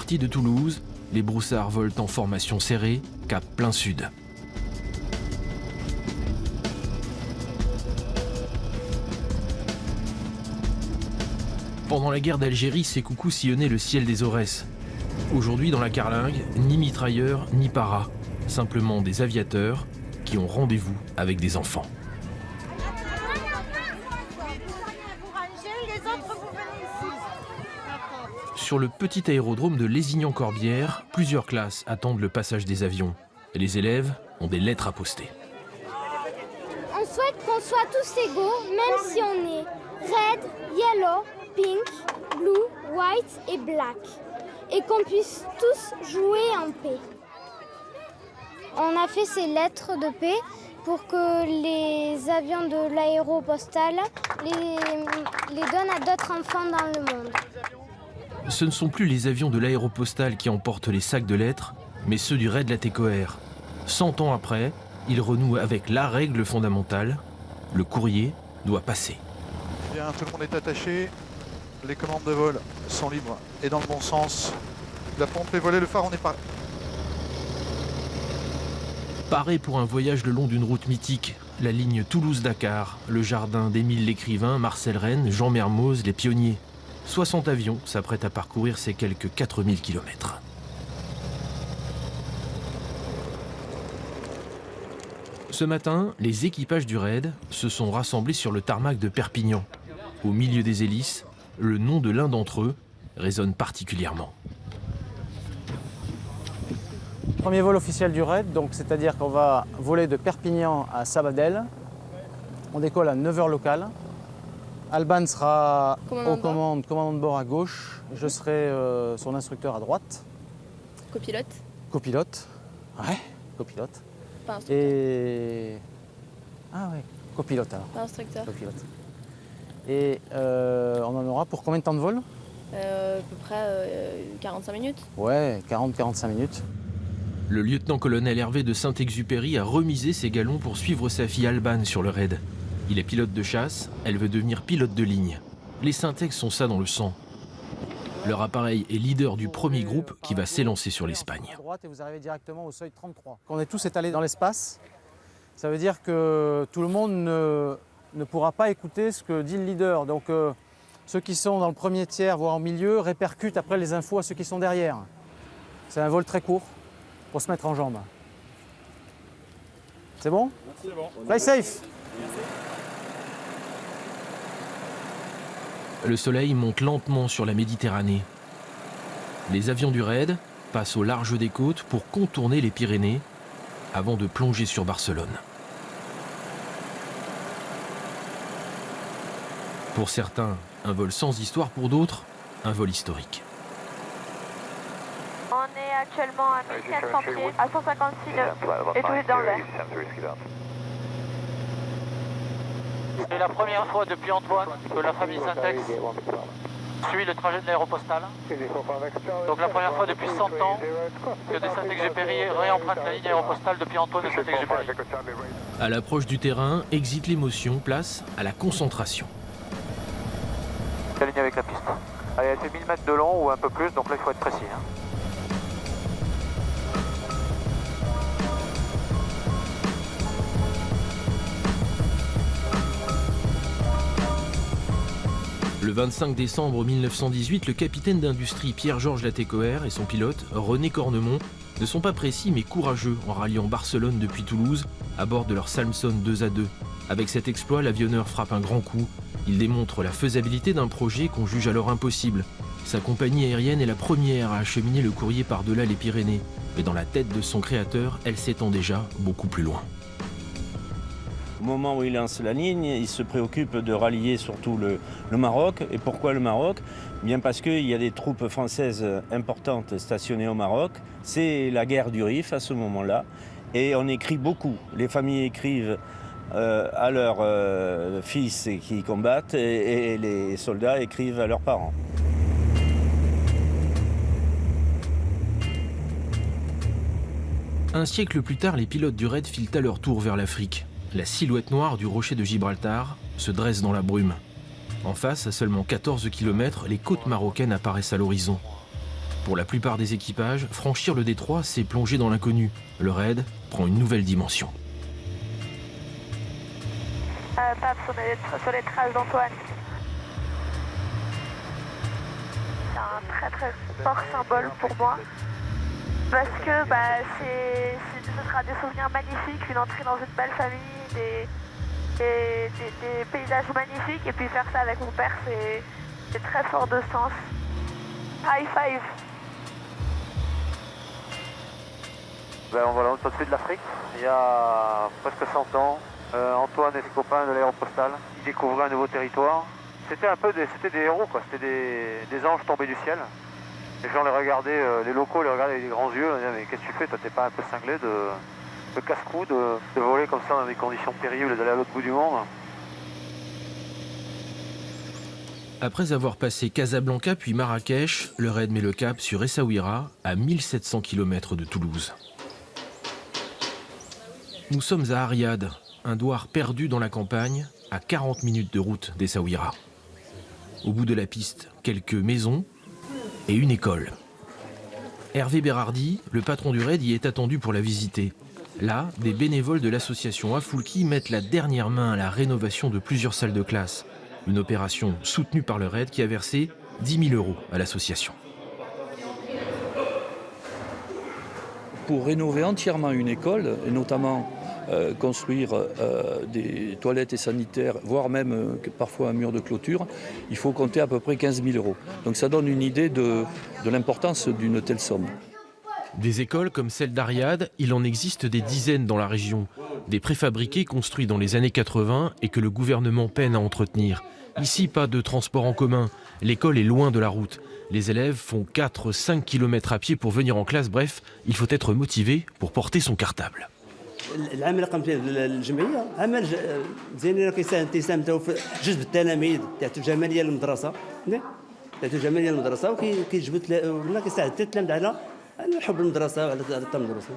Partis de Toulouse, les broussards volent en formation serrée, cap plein sud. Pendant la guerre d'Algérie, ces coucous sillonnaient le ciel des Aurès. Aujourd'hui, dans la carlingue, ni mitrailleurs, ni paras. Simplement des aviateurs qui ont rendez-vous avec des enfants. Sur le petit aérodrome de Lézignan-Corbière, plusieurs classes attendent le passage des avions. Et les élèves ont des lettres à poster. On souhaite qu'on soit tous égaux, même si on est red, yellow, pink, blue, white et black. Et qu'on puisse tous jouer en paix. On a fait ces lettres de paix pour que les avions de l'aéropostale les donnent à d'autres enfants dans le monde. Ce ne sont plus les avions de l'aéropostale qui emportent les sacs de lettres, mais ceux du raid Latécoère. 100 ans après, ils renouent avec la règle fondamentale, le courrier doit passer. Bien, tout le monde est attaché, les commandes de vol sont libres et dans le bon sens. La pompe est volée, le phare, on est paré. Paré pour un voyage le long d'une route mythique, la ligne Toulouse-Dakar, le jardin d'Émile Lécrivain, Marcel Rennes, Jean Mermoz, les pionniers. 60 avions s'apprêtent à parcourir ces quelques 4000 km. Ce matin, les équipages du raid se sont rassemblés sur le tarmac de Perpignan. Au milieu des hélices, le nom de l'un d'entre eux résonne particulièrement. Premier vol officiel du raid, donc c'est-à-dire qu'on va voler de Perpignan à Sabadell. On décolle à 9h locale. Alban sera aux commandes, commandant de bord à gauche. Je serai son instructeur à droite. Copilote. Copilote. Ouais, copilote. Pas instructeur. Et... Ah ouais, copilote alors. Pas instructeur. Copilote. Et on en aura pour combien de temps de vol? À peu près 45 minutes. Ouais, 40-45 minutes. Le lieutenant-colonel Hervé de Saint-Exupéry a remisé ses galons pour suivre sa fille Alban sur le raid. Il est pilote de chasse, elle veut devenir pilote de ligne. Les Syntex ont ça dans le sang. Leur appareil est leader du premier groupe qui va s'élancer sur l'Espagne. À droite et vous arrivez directement au seuil 33. Quand on est tous étalés dans l'espace, ça veut dire que tout le monde ne pourra pas écouter ce que dit le leader. Donc ceux qui sont dans le premier tiers, voire au milieu, répercutent après les infos à ceux qui sont derrière. C'est un vol très court pour se mettre en jambes. C'est bon? C'est bon. Fly safe. Le soleil monte lentement sur la Méditerranée. Les avions du raid passent au large des côtes pour contourner les Pyrénées avant de plonger sur Barcelone. Pour certains, un vol sans histoire, pour d'autres, un vol historique. On est actuellement à 1400 pieds, à 156 nœuds, et tout est dans l'air. C'est la première fois depuis Antoine que la famille Syntex suit le trajet de l'aéropostale. Donc la première fois depuis 100 ans que des Saint-Exupéry réempruntent la ligne aéropostale depuis Antoine de Saint-Exupéry. À l'approche du terrain, exit l'émotion, place à la concentration. Aligné avec la piste. Allez, elle fait 1000 mètres de long ou un peu plus, donc là il faut être précis. Le 25 décembre 1918, le capitaine d'industrie Pierre-Georges Latécoère et son pilote, René Cornemont, ne sont pas précis mais courageux en ralliant Barcelone depuis Toulouse à bord de leur Salmson 2A2. Avec cet exploit, l'avionneur frappe un grand coup. Il démontre la faisabilité d'un projet qu'on juge alors impossible. Sa compagnie aérienne est la première à acheminer le courrier par-delà les Pyrénées. Mais dans la tête de son créateur, elle s'étend déjà beaucoup plus loin. Au moment où il lance la ligne, il se préoccupe de rallier surtout le Maroc. Et pourquoi le Maroc? Bien parce qu'il y a des troupes françaises importantes stationnées au Maroc. C'est la guerre du Rif à ce moment-là. Et on écrit beaucoup. Les familles écrivent à leurs fils qui combattent et les soldats écrivent à leurs parents. Un siècle plus tard, les pilotes du raid filent à leur tour vers l'Afrique. La silhouette noire du rocher de Gibraltar se dresse dans la brume. En face, à seulement 14 km, les côtes marocaines apparaissent à l'horizon. Pour la plupart des équipages, franchir le détroit, c'est plonger dans l'inconnu. Le raid prend une nouvelle dimension. Pape, sur les traces d'Antoine. C'est un très très fort symbole pour moi. Parce que ce sera des souvenirs magnifiques, une entrée dans une belle famille, des paysages magnifiques. Et puis faire ça avec mon père, c'est très fort de sens. High five. Voilà, on est au-dessus de l'Afrique. Il y a presque 100 ans, Antoine et ses copains de l'aéropostale, ils découvraient un nouveau territoire. C'était des héros, quoi. C'était des anges tombés du ciel. Les gens les regardaient, les locaux les regardaient avec des grands yeux. Ils disaient, mais qu'est-ce que tu fais, toi, t'es pas un peu cinglé de casse-cou, de voler comme ça dans des conditions terribles et d'aller à l'autre bout du monde? Après avoir passé Casablanca puis Marrakech, le raid met le cap sur Essaouira, à 1700 km de Toulouse. Nous sommes à Ariad, un douar perdu dans la campagne, à 40 minutes de route d'Essaouira. Au bout de la piste, quelques maisons et une école. Hervé Bérardi, le patron du raid, y est attendu pour la visiter. Là, des bénévoles de l'association Afoulki mettent la dernière main à la rénovation de plusieurs salles de classe. Une opération soutenue par le raid qui a versé 10 000 € à l'association. Pour rénover entièrement une école, et notamment construire des toilettes et sanitaires, voire même parfois un mur de clôture, il faut compter à peu près 15 000 €. Donc ça donne une idée de l'importance d'une telle somme. Des écoles comme celle d'Ariad, il en existe des dizaines dans la région. Des préfabriqués construits dans les années 80 et que le gouvernement peine à entretenir. Ici, pas de transport en commun. L'école est loin de la route. Les élèves font 4-5 km à pied pour venir en classe. Bref, il faut être motivé pour porter son cartable. العمل اللي قمت به الجمعيه عمل زين تيساهم في جذب التلاميذ تاعت الجماليه للمدرسه تاعت الجماليه للمدرسه وكيجبد لنا كيساعد التلاميذ على حب المدرسه وعلى المدرسه.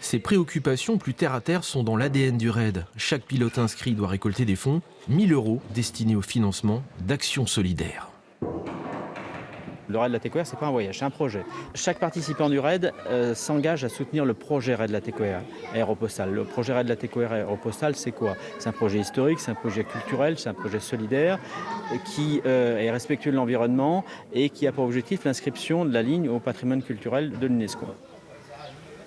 Ces préoccupations plus terre à terre sont dans l'ADN du raid. Chaque pilote inscrit doit récolter des fonds, 1 000 € destinés au financement d'actions solidaires. Le raid de la TECOR, ce n'est pas un voyage, c'est un projet. Chaque participant du raid s'engage à soutenir le projet raid de la TECOR aéropostale. Le projet raid de la TECOR aéropostale, c'est quoi? C'est un projet historique, c'est un projet culturel, c'est un projet solidaire qui est respectueux de l'environnement et qui a pour objectif l'inscription de la ligne au patrimoine culturel de l'UNESCO.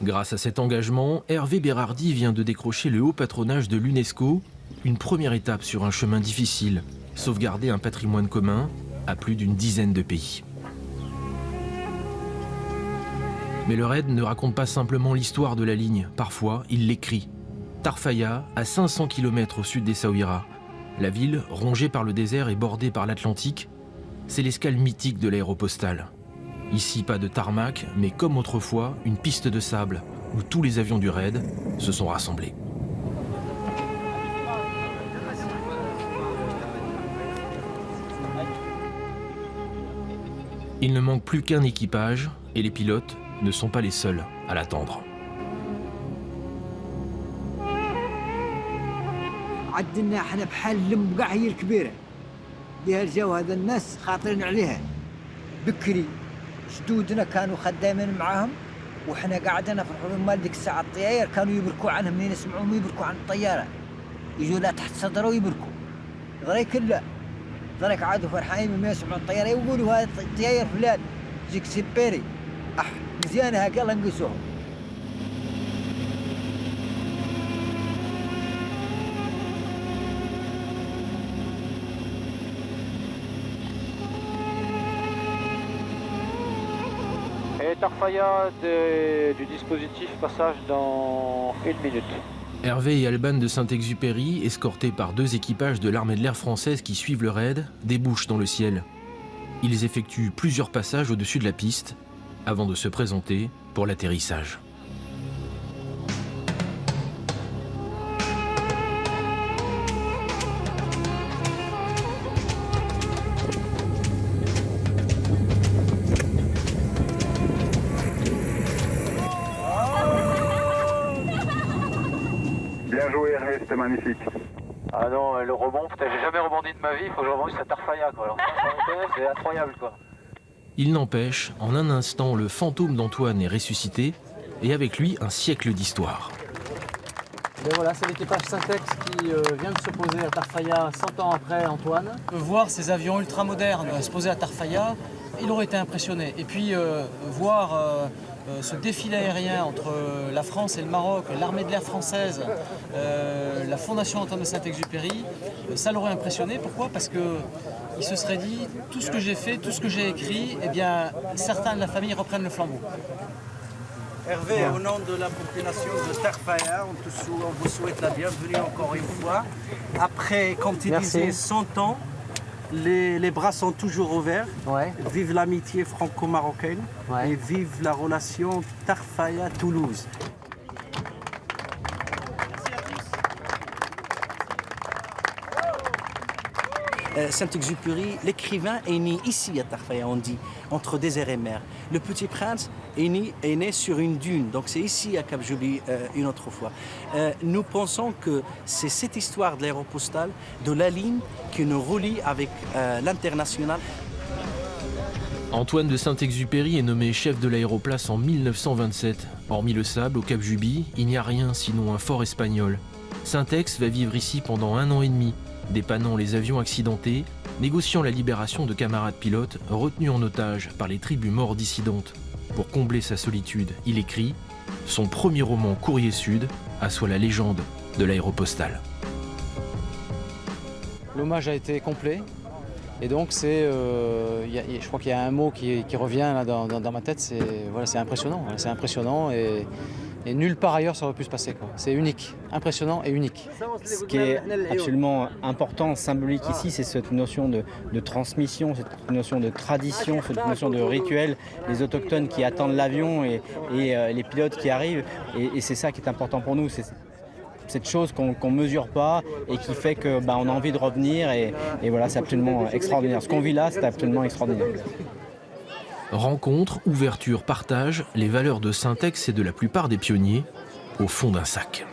Grâce à cet engagement, Hervé Bérardi vient de décrocher le haut patronage de l'UNESCO, une première étape sur un chemin difficile, sauvegarder un patrimoine commun à plus d'une dizaine de pays. Mais le raid ne raconte pas simplement l'histoire de la ligne, parfois il l'écrit. Tarfaya, à 500 km au sud d'Essaouira. La ville, rongée par le désert et bordée par l'Atlantique, c'est l'escale mythique de l'aéropostale. Ici, pas de tarmac, mais comme autrefois, une piste de sable, où tous les avions du raid se sont rassemblés. Il ne manque plus qu'un équipage, et les pilotes ne sont pas les seuls à l'attendre. عندنا احنا بحال المقاعية الكبيرة اللي جاو هذا الناس خاطرين عليها بكري جدودنا كانوا خدامين معاهم وحنا قاعدين في الحروب مال ديك الساعة الطيار كانوا يبركوا عنهم منين يسمعوهم يبركوا عن الطيارة يجوا لا تحت صدره ويبركوا ذريك لا ذريك عادوا فرحانين ما يسمعوا الطيارة يقولوا هذا الطيار فلان جيك سيبيري مزيانة هاك يلا نقيسوهم. Et Tarfaya du dispositif passage dans 1 minute. Hervé et Alban de Saint-Exupéry, escortés par 2 équipages de l'armée de l'air française qui suivent le raid, débouchent dans le ciel. Ils effectuent plusieurs passages au-dessus de la piste avant de se présenter pour l'atterrissage. Bien joué Hervé, c'était magnifique. Ah non, le rebond, putain, j'ai jamais rebondi de ma vie, il faut que je rebondisse à Tarfaya, quoi. Alors, c'est incroyable, quoi. Il n'empêche, en un instant, le fantôme d'Antoine est ressuscité, et avec lui, un siècle d'histoire. Et voilà, c'est l'équipage Syntex qui vient de se poser à Tarfaya 100 ans après Antoine. Voir ces avions ultramodernes se poser à Tarfaya, il aurait été impressionné. Et puis voir ce défilé aérien entre la France et le Maroc, l'armée de l'air française, la Fondation Antoine de Saint-Exupéry, ça l'aurait impressionné. Pourquoi? Parce qu'il se serait dit, tout ce que j'ai fait, tout ce que j'ai écrit, eh bien, certains de la famille reprennent le flambeau. Hervé, au nom de la population de Tarfaya, on vous souhaite la bienvenue encore une fois. Après, comme tu disais, 100 ans, les bras sont toujours ouverts. Ouais. Vive l'amitié franco-marocaine et vive la relation Tarfaya-Toulouse. Saint-Exupéry, l'écrivain, est né ici à Tarfaya, on dit, entre désert et mer. Le Petit Prince est né sur une dune, donc c'est ici à Cap Juby une autre fois. Nous pensons que c'est cette histoire de l'aéropostale, de la ligne qui nous relie avec l'international. Antoine de Saint-Exupéry est nommé chef de l'aéroplace en 1927. Hormis le sable, au Cap Juby, il n'y a rien sinon un fort espagnol. Syntex va vivre ici pendant 1 an et demi, dépannant les avions accidentés, négociant la libération de camarades pilotes retenus en otage par les tribus morts dissidentes. Pour combler sa solitude, il écrit son premier roman Courrier Sud, assoit la légende de l'aéropostale. L'hommage a été complet. Et donc, je crois qu'il y a un mot qui revient là, dans ma tête, c'est impressionnant. C'est impressionnant et nulle part ailleurs ça aurait pu se passer. C'est unique, impressionnant et unique. Ce qui est absolument important, symbolique ici, c'est cette notion de transmission, cette notion de tradition, cette notion de rituel. Les autochtones qui attendent l'avion et les pilotes qui arrivent. Et c'est ça qui est important pour nous. C'est cette chose qu'on ne mesure pas et qui fait qu'on a envie de revenir. Et voilà, c'est absolument extraordinaire. Ce qu'on vit là, c'est absolument extraordinaire. Rencontre, ouverture, partage, les valeurs de Syntex et de la plupart des pionniers au fond d'un sac.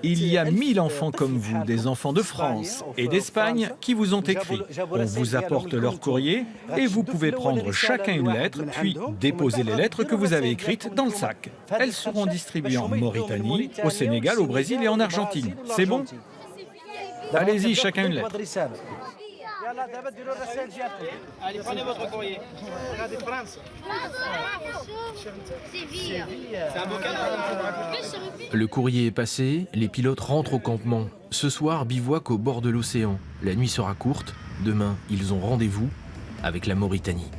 Il y a 1000 enfants comme vous, des enfants de France et d'Espagne qui vous ont écrit. On vous apporte leur courrier et vous pouvez prendre chacun une lettre, puis déposer les lettres que vous avez écrites dans le sac. Elles seront distribuées en Mauritanie, au Sénégal, au Brésil et en Argentine. C'est bon? Allez-y, chacun une lettre. Allez, prenez votre courrier. Le courrier est passé, les pilotes rentrent au campement. Ce soir, bivouac au bord de l'océan. La nuit sera courte. Demain, ils ont rendez-vous avec la Mauritanie.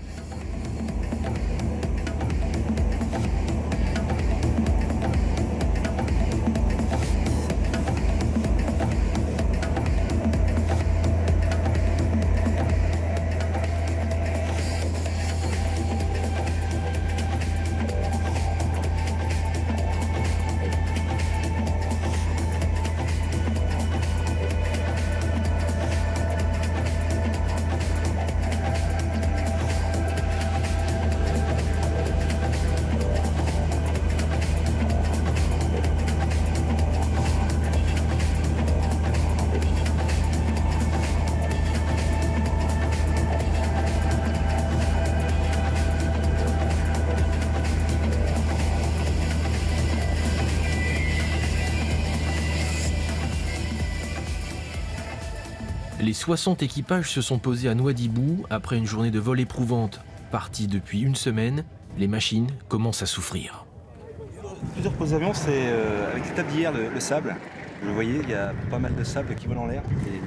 Les 60 équipages se sont posés à Nouadhibou après une journée de vol éprouvante. Partis depuis une semaine, les machines commencent à souffrir. Plusieurs poses d'avion, c'est avec l'étape d'hier, le sable. Vous le voyez, il y a pas mal de sable qui vole en l'air,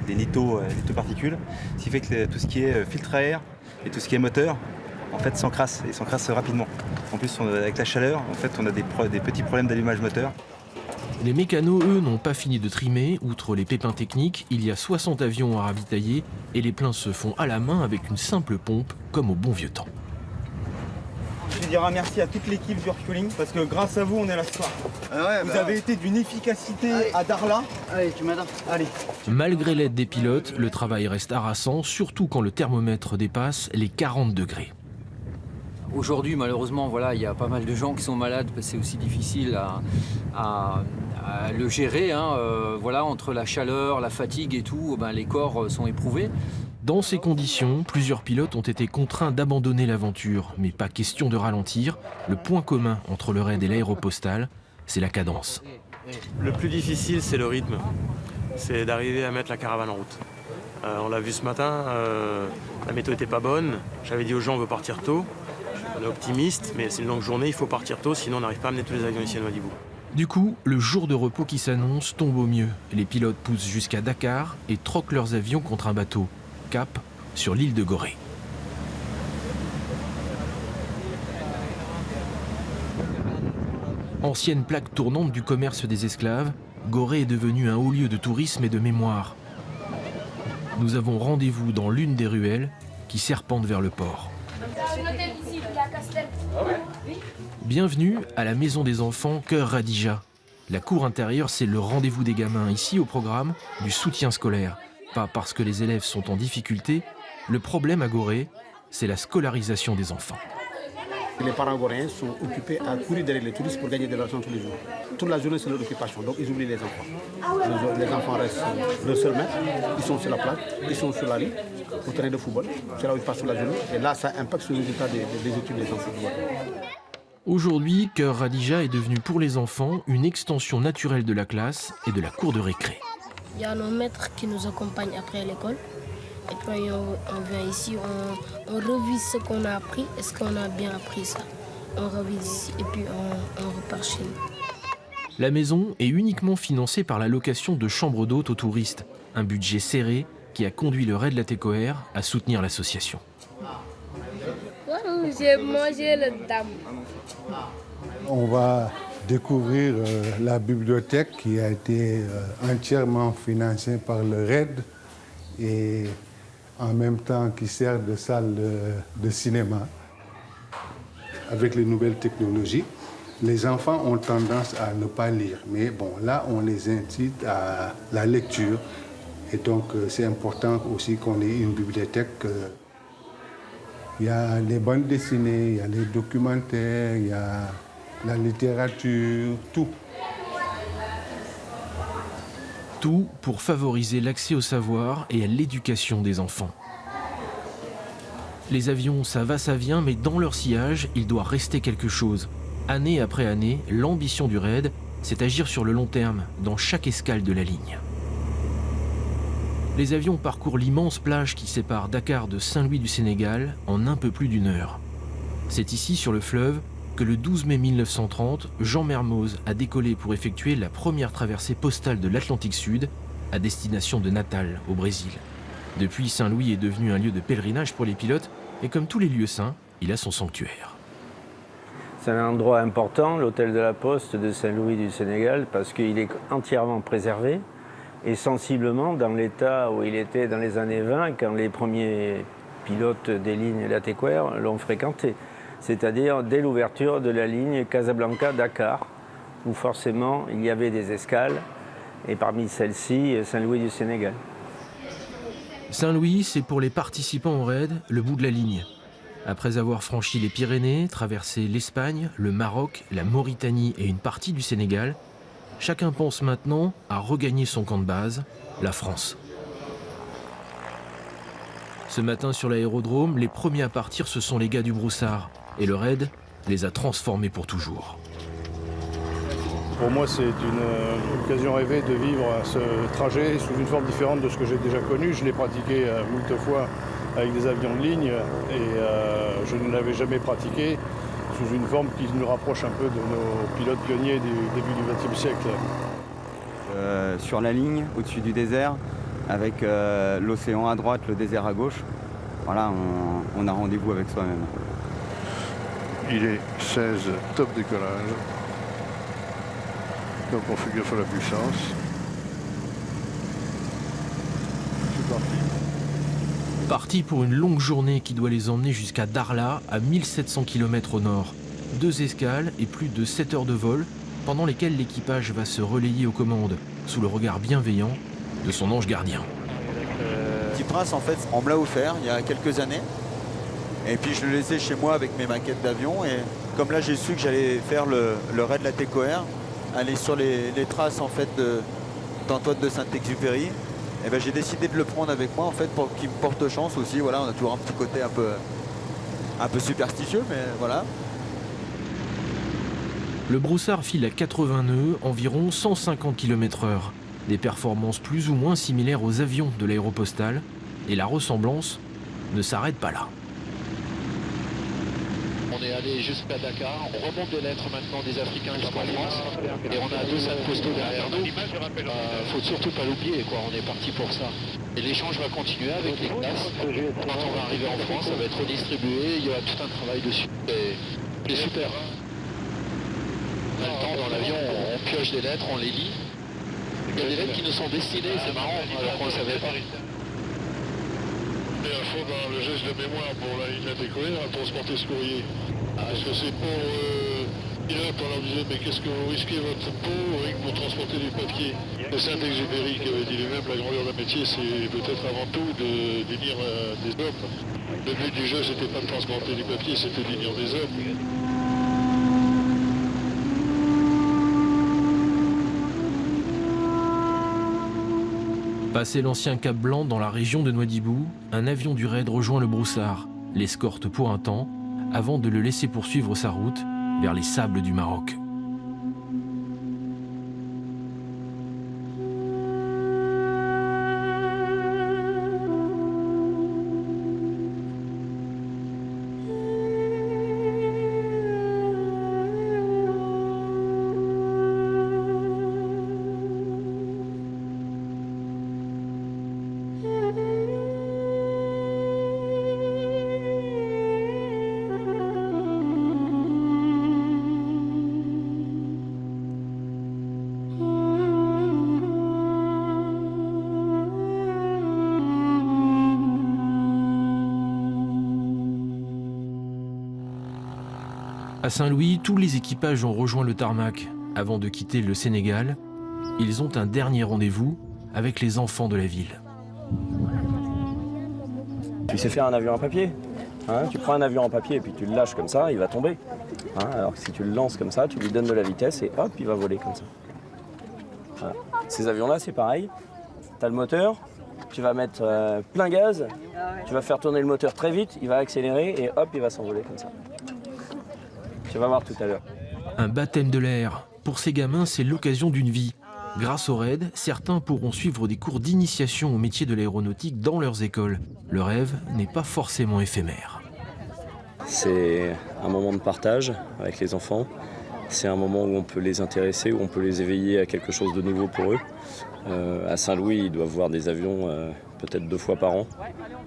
des litho-particules, ce qui fait que tout ce qui est filtre à air et tout ce qui est moteur, en fait, s'encrasse et s'encrasse rapidement. En plus, avec la chaleur, en fait, on a des petits problèmes d'allumage moteur. Les mécanos, eux, n'ont pas fini de trimer. Outre les pépins techniques, il y a 60 avions à ravitailler et les pleins se font à la main avec une simple pompe, comme au bon vieux temps. Je vais dire un merci à toute l'équipe du refueling parce que grâce à vous, on est là ce soir. Vous avez été d'une efficacité à Darla. Allez, tu m'adaptes. Allez. Malgré l'aide des pilotes, le travail reste harassant, surtout quand le thermomètre dépasse les 40 degrés. Aujourd'hui, malheureusement, voilà, il y a pas mal de gens qui sont malades, parce que c'est aussi difficile à le gérer. Voilà, entre la chaleur, la fatigue et tout, les corps sont éprouvés. Dans ces conditions, plusieurs pilotes ont été contraints d'abandonner l'aventure, mais pas question de ralentir. Le point commun entre le raid et l'aéropostale, c'est la cadence. Le plus difficile, c'est le rythme. C'est d'arriver à mettre la caravane en route. On l'a vu ce matin, la météo n'était pas bonne. J'avais dit aux gens, on veut partir tôt. On est optimiste, mais c'est une longue journée, il faut partir tôt, sinon on n'arrive pas à amener tous les avions ici à Nouadhibou. Du coup, le jour de repos qui s'annonce tombe au mieux. Les pilotes poussent jusqu'à Dakar et troquent leurs avions contre un bateau. Cap sur l'île de Gorée. Ancienne plaque tournante du commerce des esclaves, Gorée est devenue un haut lieu de tourisme et de mémoire. Nous avons rendez-vous dans l'une des ruelles qui serpentent vers le port. Bienvenue à la maison des enfants Cœur Radija. La cour intérieure, c'est le rendez-vous des gamins. Ici, au programme, du soutien scolaire. Pas parce que les élèves sont en difficulté. Le problème à Gorée, c'est la scolarisation des enfants. Les parents goréens sont occupés à courir derrière les touristes pour gagner de l'argent tous les jours. Toute la journée, c'est leur occupation, donc ils oublient les enfants. Les enfants restent le seul maître, ils sont sur la plage, ils sont sur la ligne, au terrain de football. C'est là où ils passent la journée. Et là, ça impacte sur le résultat des études des enfants. Aujourd'hui, Cœur Radija est devenu pour les enfants une extension naturelle de la classe et de la cour de récré. Il y a nos maîtres qui nous accompagnent après l'école. Et quand on vient ici, on revise ce qu'on a appris. Est-ce qu'on a bien appris ça? On revise ici et puis on repart chez nous. La maison est uniquement financée par la location de chambres d'hôtes aux touristes. Un budget serré qui a conduit le raid Latécoère à soutenir l'association. J'ai mangé le dame. On va découvrir la bibliothèque qui a été entièrement financée par le RAID et en même temps qui sert de salle de cinéma. Avec les nouvelles technologies, les enfants ont tendance à ne pas lire. Mais bon, là, on les incite à la lecture. Et donc, c'est important aussi qu'on ait une bibliothèque. Il y a les bandes dessinées, il y a les documentaires, il y a la littérature, tout. Tout pour favoriser l'accès au savoir et à l'éducation des enfants. Les avions, ça va, ça vient, mais dans leur sillage, il doit rester quelque chose. Année après année, l'ambition du raid, c'est agir sur le long terme, dans chaque escale de la ligne. Les avions parcourent l'immense plage qui sépare Dakar de Saint-Louis du Sénégal en un peu plus d'une heure. C'est ici, sur le fleuve, que le 12 mai 1930, Jean Mermoz a décollé pour effectuer la première traversée postale de l'Atlantique Sud à destination de Natal, au Brésil. Depuis, Saint-Louis est devenu un lieu de pèlerinage pour les pilotes et comme tous les lieux saints, il a son sanctuaire. C'est un endroit important, l'hôtel de la Poste de Saint-Louis du Sénégal, parce qu'il est entièrement préservé et sensiblement dans l'état où il était dans les années 20 quand les premiers pilotes des lignes Latécoère l'ont fréquenté. C'est-à-dire dès l'ouverture de la ligne Casablanca-Dakar, où forcément il y avait des escales, et parmi celles-ci, Saint-Louis du Sénégal. Saint-Louis, c'est pour les participants au raid le bout de la ligne. Après avoir franchi les Pyrénées, traversé l'Espagne, le Maroc, la Mauritanie et une partie du Sénégal, chacun pense maintenant à regagner son camp de base, la France. Ce matin sur l'aérodrome, les premiers à partir, ce sont les gars du Broussard. Et le raid les a transformés pour toujours. Pour moi, c'est une occasion rêvée de vivre ce trajet sous une forme différente de ce que j'ai déjà connu. Je l'ai pratiqué moult fois avec des avions de ligne et je ne l'avais jamais pratiqué sous une forme qui nous rapproche un peu de nos pilotes pionniers du début du XXe siècle. Sur la ligne, au-dessus du désert, avec l'océan à droite, le désert à gauche, voilà, on a rendez-vous avec soi-même. Il est 16, top décollage. Donc on fait gaffe à la puissance. C'est parti. Parti pour une longue journée qui doit les emmener jusqu'à Darla, à 1700 km au nord. 2 escales et plus de 7 heures de vol, pendant lesquelles l'équipage va se relayer aux commandes, sous le regard bienveillant de son ange gardien. Petit Prince, en fait, on me l'a offert il y a quelques années. Et puis je le laissais chez moi avec mes maquettes d'avion. Et comme là, j'ai su que j'allais faire le raid Latécoère, aller sur les traces en fait d'Antoine de Saint-Exupéry. Et ben, j'ai décidé de le prendre avec moi en fait pour qu'il me porte chance aussi. Voilà, on a toujours un petit côté un peu superstitieux, mais voilà. Le Broussard file à 80 nœuds, environ 150 km/h. Des performances plus ou moins similaires aux avions de l'Aéropostale, et la ressemblance ne s'arrête pas là. On est allé jusqu'à Dakar, on remonte des lettres maintenant des Africains jusqu'en France, et on a 2 sacs postaux derrière nous. Faut surtout pas l'oublier, quoi. On est parti pour ça. Et l'échange va continuer avec les classes. Quand on va arriver en France, ça va être redistribué, il y aura tout un travail dessus. C'est super. On a le temps dans l'avion, on pioche des lettres, on les lit. Il y a des lettres qui nous sont destinées, c'est marrant, alors qu'on ne le savait pas. Et à fond dans le geste de mémoire pour la ligne ATCOER à transporter ce courrier. Parce que c'est pour pilote, on leur disait mais qu'est-ce que vous risquez votre peau pour transporter du papier. C'est Saint-Exupéry qui avait dit lui-même la grandeur d'un métier c'est peut-être avant tout d'unir des hommes. Le but du jeu c'était pas de transporter du papier, c'était d'unir des hommes. Passé l'ancien Cap Blanc dans la région de Nouadhibou, un avion du raid rejoint le Broussard, l'escorte pour un temps, avant de le laisser poursuivre sa route vers les sables du Maroc. À Saint-Louis, tous les équipages ont rejoint le tarmac. Avant de quitter le Sénégal, ils ont un dernier rendez-vous avec les enfants de la ville. Tu sais faire un avion en papier, hein? Tu prends un avion en papier et puis tu le lâches comme ça, il va tomber. Hein? Alors que si tu le lances comme ça, tu lui donnes de la vitesse et hop, il va voler comme ça. Voilà. Ces avions-là, c'est pareil. Tu as le moteur, tu vas mettre plein gaz, tu vas faire tourner le moteur très vite, il va accélérer et hop, il va s'envoler comme ça. Tu vas voir tout à l'heure. Un baptême de l'air. Pour ces gamins, c'est l'occasion d'une vie. Grâce au RAID, certains pourront suivre des cours d'initiation au métier de l'aéronautique dans leurs écoles. Le rêve n'est pas forcément éphémère. C'est un moment de partage avec les enfants. C'est un moment où on peut les intéresser, où on peut les éveiller à quelque chose de nouveau pour eux. À Saint-Louis, ils doivent voir des avions peut-être 2 fois par an.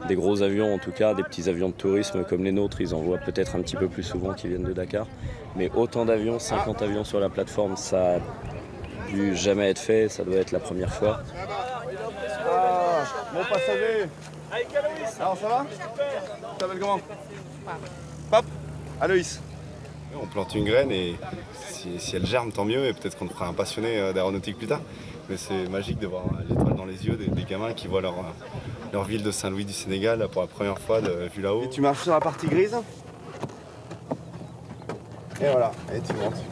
Des gros avions en tout cas, des petits avions de tourisme comme les nôtres, ils en voient peut-être un petit peu plus souvent qui viennent de Dakar. Mais autant d'avions, 50 avions sur la plateforme, ça a dû jamais être fait, ça doit être la première fois. Ah, mon passager. Alors ça va? Tu t'appelles comment? Pape. Aloïs. On plante une graine et si elle germe, tant mieux, et peut-être qu'on fera un passionné d'aéronautique plus tard. Mais c'est magique de voir l'étoile dans les yeux des gamins qui voient leur ville de Saint-Louis du Sénégal là, pour la première fois vue là-haut. Et tu marches sur la partie grise. Et voilà, et tu montes.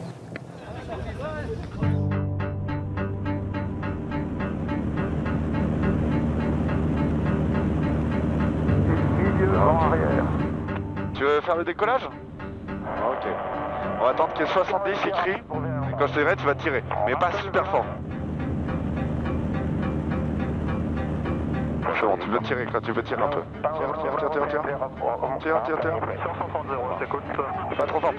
Tu veux faire le décollage? Ok. On va attendre qu'il y ait 70 écrit. Et quand je dirai, tu vas tirer. Mais pas super fort. C'est bon, tu veux tirer quand tu veux tirer un peu. Tire. Pas trop fort.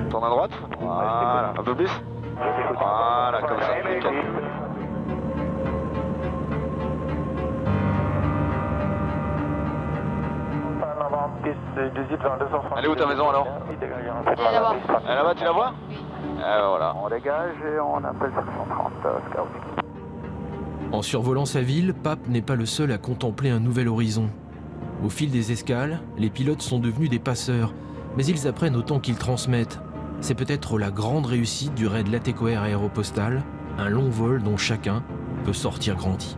Tourne à droite. Voilà, un peu plus. Voilà, comme ça, nickel. Elle est où ta maison alors? Elle est là-bas. Elle est là-bas, tu la vois? Voilà. On dégage et on appelle 730 Scout. En survolant sa ville, Pape n'est pas le seul à contempler un nouvel horizon. Au fil des escales, les pilotes sont devenus des passeurs, mais ils apprennent autant qu'ils transmettent. C'est peut-être la grande réussite du raid Latécoère Aéropostale, un long vol dont chacun peut sortir grandi.